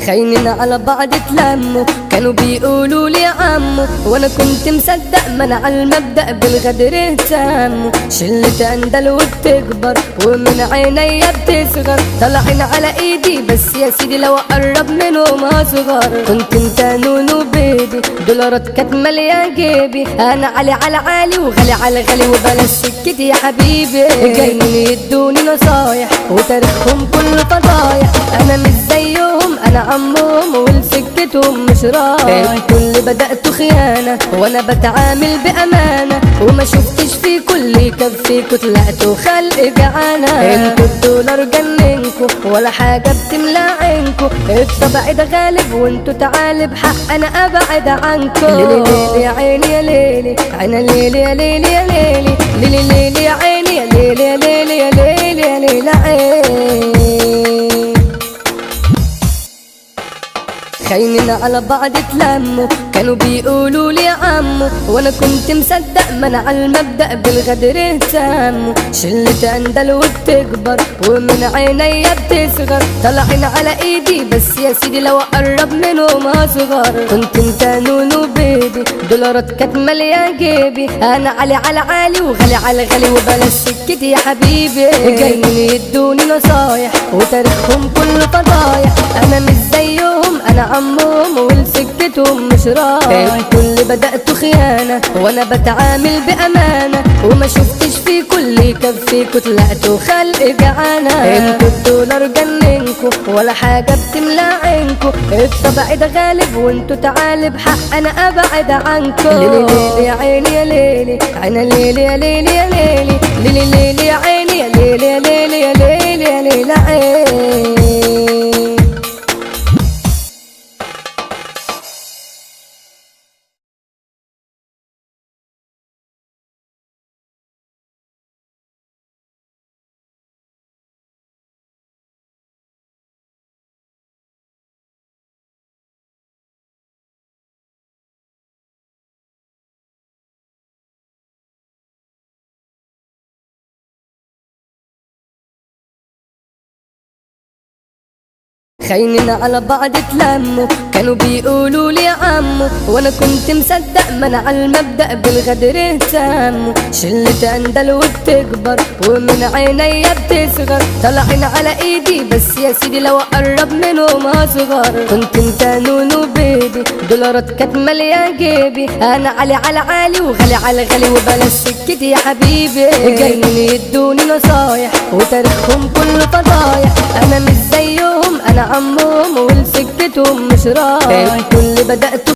خاينين على بعض اتلموا، كانوا بيقولوا لي عمو وانا كنت مصدق منع المبدأ بالغدر اهتموا. شلة اندل وبتكبر ومن عينيا بتصغر، طالعين على ايدي بس يا سيدي لو اقرب منهم اصغر. كنت انت نونو بيبي، دولارات كانت ماليه جيبي، انا علي على عالي وغالي على غالي وبلاش سكتي يا حبيبي. جايين يدوني نصايح وتاريخهم كله فضايح، انا مش زيهم انا عمهم ولسكتهم مش رايح. انتوا اللي بدأتوا خيانة وانا بتعامل بأمانة، وما شفتش في كل يكفيكوا طلعتوا خلق جعانة. انتوا الدولار جننكوا ولا حاجة بتملى عينكوا، الطبع ده غالب وانتوا تعالب حق انا ابعد عنكوا. ليلي ليلي يا عيني يا ليلي عينا ليلي يا ليلي يا ليلي ليلي ليلي يا عيني يا ليلي يا ليلي يا ليلي يا ليلي عيني. خاينين على بعض اتلموا، كانوا بيقولوا لي عمو وانا كنت مصدق منع المبدأ بالغدر اهتموا. شلة اندل وبتكبر ومن عينيا بتصغر، طالعين على ايدي بس يا سيدي لو اقرب منهم اصغر. كنت انت نونو بيبي، دولارات كانت ماليه جيبي، انا علي على عالي وغالي على غالي وبلاش سكتي يا حبيبي. جايين يدوني نصايح وتاريخهم كله فضايح، انا مش زيهم انا عمهم ولسكتهم مش رايح. انتوا اللي بدأتوا خيانة وانا بتعامل بأمانة، وما شفتش في كل يكفيكوا طلعتوا خلق جعانة. انتوا الدولار جننكوا ولا حاجة بتملى عينكوا، الطبع ده غالب وانتوا تعالب حق انا ابعد عنكوا. ليلي ليلي يا عيني يا ليلي عينا ليلي يا ليلي يا ليلي ليلي ليلي يا عيني يا ليلي يا ليلي يا ليلي يا ليلي عيني. خاينين على بعض اتلموا، كانوا بيقولوا لي عمو وانا كنت مصدق منع المبدأ بالغدر اهتموا. شلة اندل وبتكبر ومن عينيا بتصغر، طالعين على ايدي بس يا سيدي لو اقرب منهم اصغر. كنت انت نونو بيبي، دولارات كانت ماليه جيبي، انا علي على عالي وغالي على غالي وبلاش سكتي يا حبيبي. جايين يدوني نصايح وتاريخهم كله فضايح، انا مش زيهم انا عمهم ولسكتهم مش رايح. انتوا اللي بدأتوا